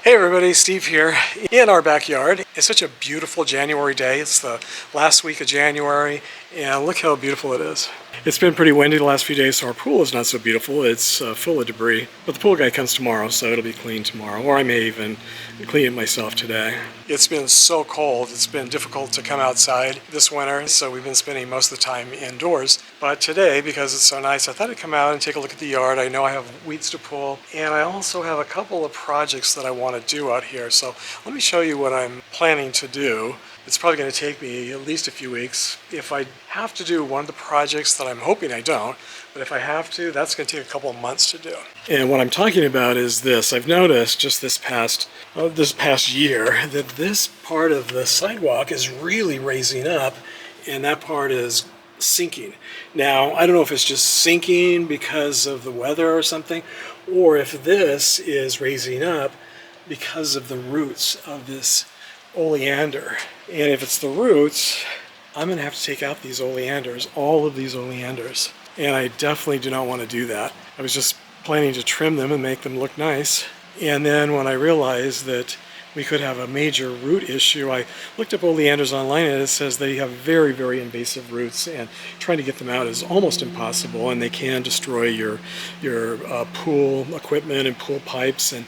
Hey everybody, Steve here in our backyard. It's such a beautiful January day. It's the last week of January and look how beautiful it is. It's been pretty windy the last few days, so our pool is not so beautiful. It's full of debris. But the pool guy comes tomorrow, so it'll be clean tomorrow, or I may even clean it myself today. It's been so cold. It's been difficult to come outside this winter, so we've been spending most of the time indoors. But today, because it's so nice, I thought I'd come out and take a look at the yard. I know I have weeds to pull, and I also have a couple of projects that I want to do out here. So let me show you what I'm planning to do. It's probably going to take me at least a few weeks. If I have to do one of the projects that I'm hoping I don't, but if I have to, that's going to take a couple of months to do. And what I'm talking about is this. I've noticed just this past year that this part of the sidewalk is really raising up, and that part is sinking. Now, I don't know if it's just sinking because of the weather or something, or if this is raising up because of the roots of this oleander. And if it's the roots, I'm going to have to take out these oleanders, all of these oleanders. And I definitely do not want to do that. I was just planning to trim them and make them look nice. And then when I realized that we could have a major root issue, I looked up oleanders online and it says they have very, very invasive roots, and trying to get them out is almost impossible, and they can destroy your pool equipment and pool pipes. And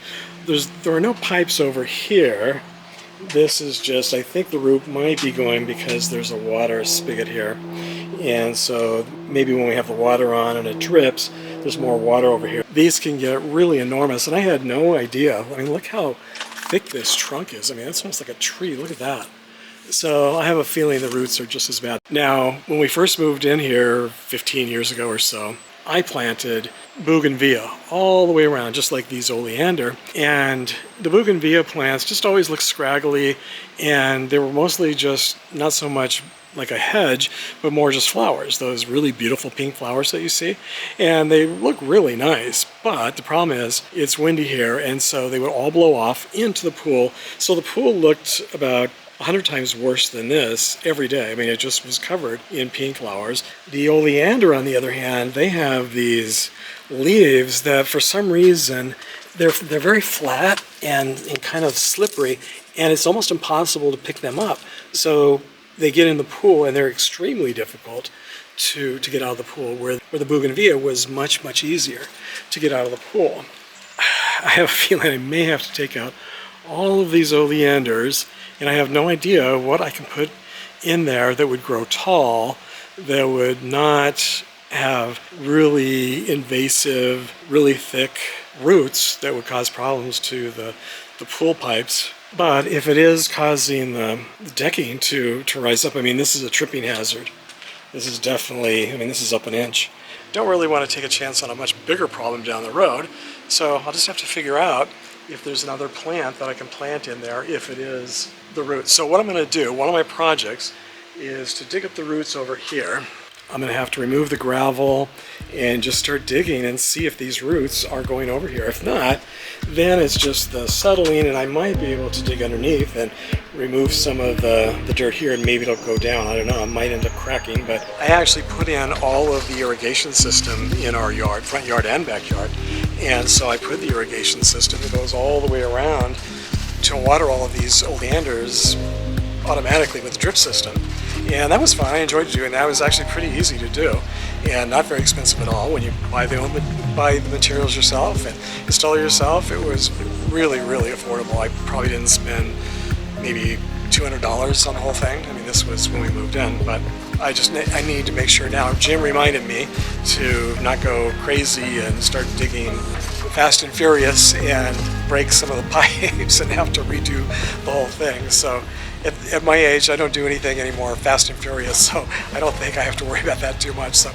there are no pipes over here. This is just, I think the root might be going because there's a water spigot here. And so maybe when we have the water on and it drips, there's more water over here. These can get really enormous, and I had no idea. I mean, look how thick this trunk is. I mean, it's almost like a tree. Look at that. So I have a feeling the roots are just as bad. Now, when we first moved in here 15 years ago or so, I planted bougainvillea all the way around, just like these oleander. And the bougainvillea plants just always looked scraggly, and they were mostly just not so much like a hedge, but more just flowers, those really beautiful pink flowers that you see. And they look really nice, but the problem is it's windy here, and so they would all blow off into the pool. So the pool looked about 100 times worse than this every day. I mean, it just was covered in pink flowers. The oleander, on the other hand, they have these leaves that for some reason they're very flat and kind of slippery, and it's almost impossible to pick them up. So they get in the pool and they're extremely difficult to get out of the pool, where the bougainvillea was much, much easier to get out of the pool. I have a feeling I may have to take out all of these oleanders, and I have no idea what I can put in there that would grow tall, that would not have really invasive, really thick roots that would cause problems to the pool pipes. But if it is causing the decking to rise up, I mean, this is a tripping hazard. This is definitely, I mean, this is up an inch. Don't really want to take a chance on a much bigger problem down the road, so I'll just have to figure out if there's another plant that I can plant in there if it is the roots. So what I'm going to do, one of my projects, is to dig up the roots over here. I'm going to have to remove the gravel and just start digging and see if these roots are going over here. If not, then it's just the settling, and I might be able to dig underneath and remove some of the dirt here, and maybe it'll go down. I don't know, it might end up cracking. But I actually put in all of the irrigation system in our yard, front yard and backyard. And so I put the irrigation system that goes all the way around to water all of these oleanders automatically with the drip system. And that was fun. I enjoyed doing that. It was actually pretty easy to do and not very expensive at all when you buy the materials yourself and install it yourself. It was really, really affordable. I probably didn't spend maybe $200 on the whole thing. I mean, this was when we moved in, but I need to make sure now. Jim reminded me to not go crazy and start digging fast and furious and break some of the pipes and have to redo the whole thing. So at my age, I don't do anything anymore fast and furious, so I don't think I have to worry about that too much.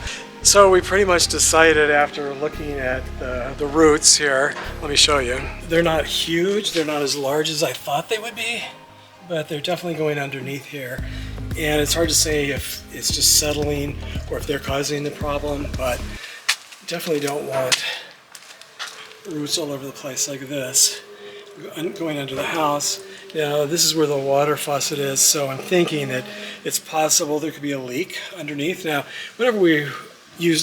So we pretty much decided, after looking at the roots here, let me show you. They're not huge, they're not as large as I thought they would be, but they're definitely going underneath here. And it's hard to say if it's just settling or if they're causing the problem, but definitely don't want roots all over the place like this going under the house. Now, this is where the water faucet is, so I'm thinking that it's possible there could be a leak underneath. Now, whenever we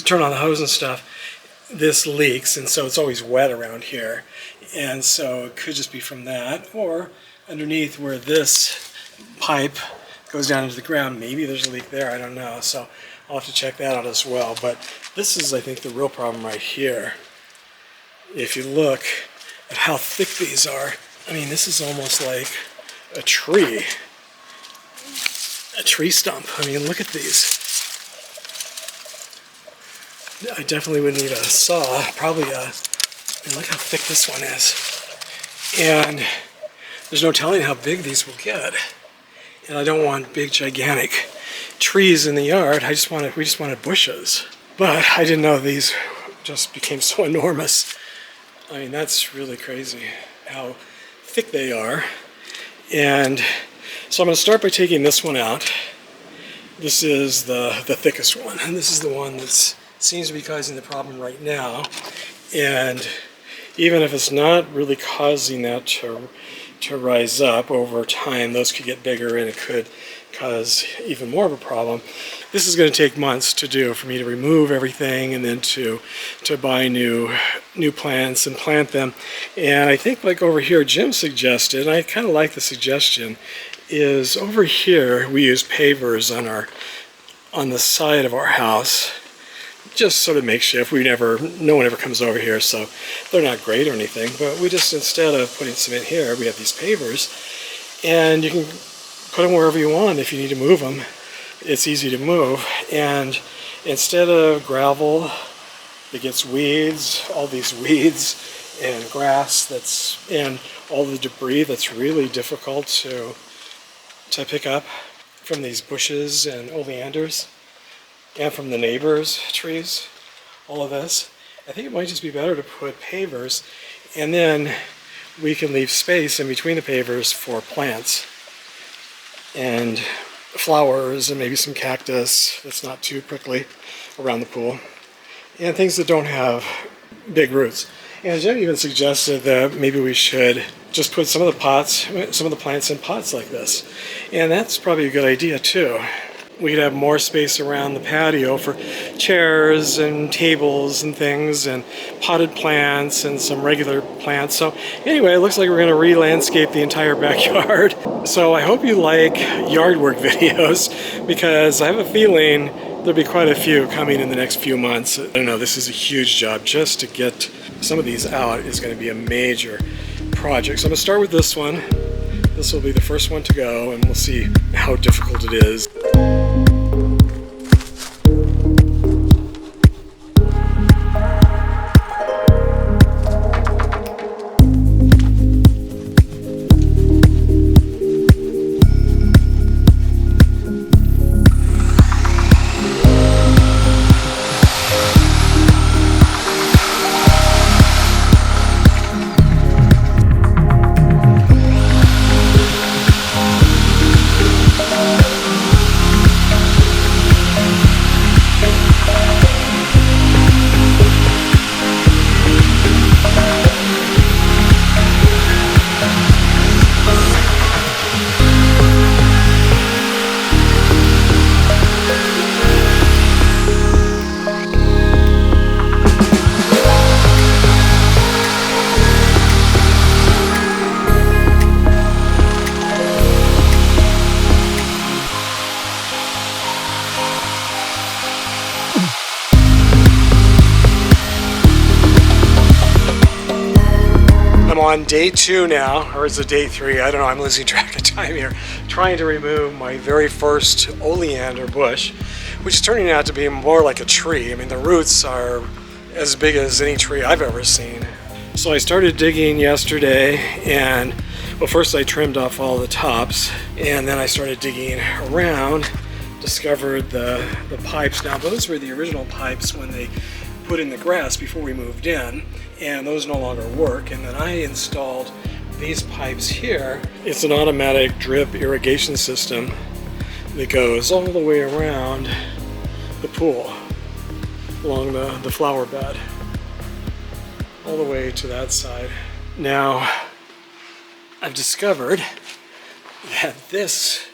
turn on the hose and stuff, this leaks, and so it's always wet around here. And so it could just be from that, or underneath where this pipe goes down into the ground, maybe there's a leak there, I don't know. So I'll have to check that out as well. But this is, I think, the real problem right here. If you look at how thick these are, I mean, this is almost like a tree stump. I mean, look at these. I definitely would need a saw, probably and look how thick this one is. And there's no telling how big these will get. And I don't want big, gigantic trees in the yard. We just wanted bushes. But I didn't know these just became so enormous. I mean, that's really crazy how thick they are. And so I'm going to start by taking this one out. This is the thickest one, and this is the one that seems to be causing the problem right now. And even if it's not really causing that to rise up over time, those could get bigger and it could cause even more of a problem. This is going to take months to do, for me to remove everything and then to buy new plants and plant them. And I think, like over here, Jim suggested, and I kind of like the suggestion, is over here we use pavers on the side of our house, just sort of makeshift. No one ever comes over here, so they're not great or anything, but we just, instead of putting cement here, we have these pavers, and you can put them wherever you want. If you need to move them, it's easy to move. And instead of gravel that gets weeds, all these weeds and grass and all the debris that's really difficult to pick up from these bushes and oleanders and from the neighbors' trees, all of this, I think it might just be better to put pavers, and then we can leave space in between the pavers for plants and flowers and maybe some cactus that's not too prickly around the pool, and things that don't have big roots. And Jim even suggested that maybe we should just put some of the plants in pots like this. And that's probably a good idea too. We could have more space around the patio for chairs and tables and things, and potted plants and some regular plants. So anyway, it looks like we're going to re-landscape the entire backyard. So I hope you like yard work videos, because I have a feeling there'll be quite a few coming in the next few months. I don't know, this is a huge job. Just to get some of these out is going to be a major project. So I'm going to start with this one. This will be the first one to go, and we'll see how difficult it is. I'm on day 2 now, or is it day 3? I don't know, I'm losing track of time here. Trying to remove my very first oleander bush, which is turning out to be more like a tree. I mean, the roots are as big as any tree I've ever seen. So I started digging yesterday, and well, first I trimmed off all the tops, and then I started digging around, discovered the pipes. Now those were the original pipes when they put in the grass before we moved in, and those no longer work. And then I installed these pipes here. It's an automatic drip irrigation system that goes all the way around the pool, along the flower bed, all the way to that side. Now, I've discovered that this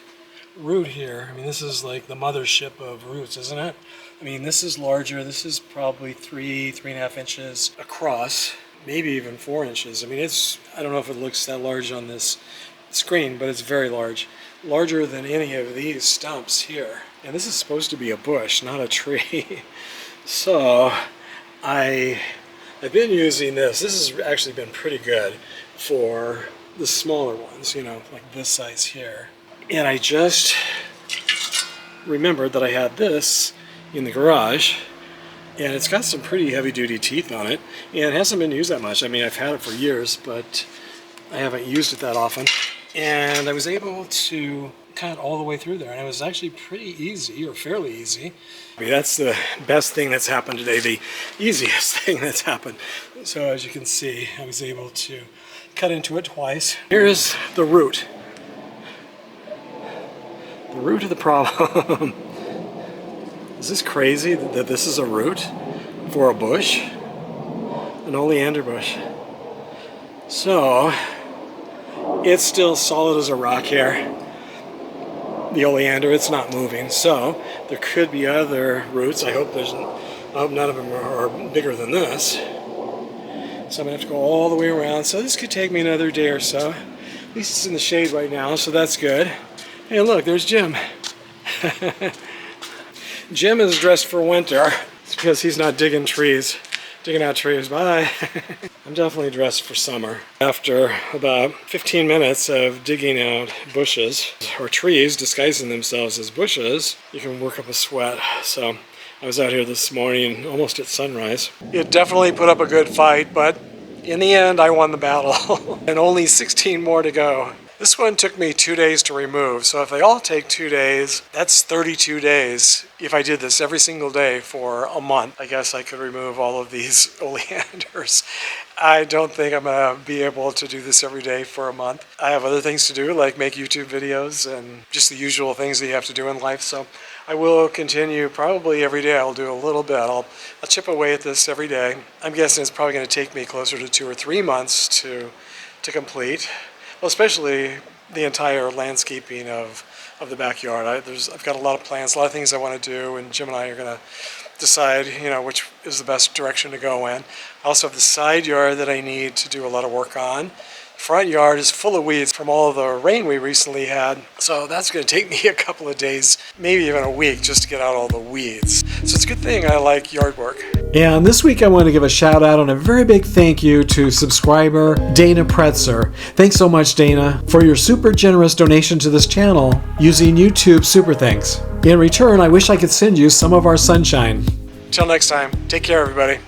root here, I mean, this is like the mothership of roots, isn't it? I mean, this is larger. This is probably 3.5 inches across. maybe even 4 inches. I mean, I don't know if it looks that large on this screen, but it's very large. Larger than any of these stumps here. And this is supposed to be a bush, not a tree. So I've been using this. This has actually been pretty good for the smaller ones, you know, like this size here. And I just remembered that I had this in the garage, and it's got some pretty heavy-duty teeth on it, and it hasn't been used that much. I mean, I've had it for years, but I haven't used it that often. And I was able to cut all the way through there, and it was actually pretty easy, or fairly easy. I mean, that's the best thing that's happened today, the easiest thing that's happened. So as you can see, I was able to cut into it twice. Here's the root. The root of the problem. Is this crazy that this is a root for a bush? An oleander bush. So, it's still solid as a rock here. The oleander, it's not moving. So, there could be other roots. I hope none of them are bigger than this. So I'm gonna have to go all the way around. So this could take me another day or so. At least it's in the shade right now, so that's good. Hey, look, there's Jim. Jim is dressed for winter. It's because he's not digging out trees. Bye. I'm definitely dressed for summer. After about 15 minutes of digging out bushes or trees disguising themselves as bushes, you can work up a sweat. So I was out here this morning almost at sunrise. It definitely put up a good fight, but in the end I won the battle. And only 16 more to go. This one took me 2 days to remove, so if they all take 2 days, that's 32 days. If I did this every single day for a month, I guess I could remove all of these oleanders. I don't think I'm going to be able to do this every day for a month. I have other things to do, like make YouTube videos and just the usual things that you have to do in life, so I will continue probably every day. I'll do a little bit. I'll chip away at this every day. I'm guessing it's probably going to take me closer to 2 or 3 months to complete. Well, especially the entire landscaping of the backyard. I've got a lot of plans, a lot of things I want to do, and Jim and I are going to decide, you know, which is the best direction to go in. I also have the side yard that I need to do a lot of work on. Front yard is full of weeds from all of the rain we recently had, so that's going to take me a couple of days, maybe even a week, just to get out all the weeds. So it's a good thing I like yard work. And this week I want to give a shout out and a very big thank you to subscriber Dana Pretzer. Thanks so much, Dana, for your super generous donation to this channel using YouTube Super Thanks. In return, I wish I could send you some of our sunshine. Till next time, take care, everybody.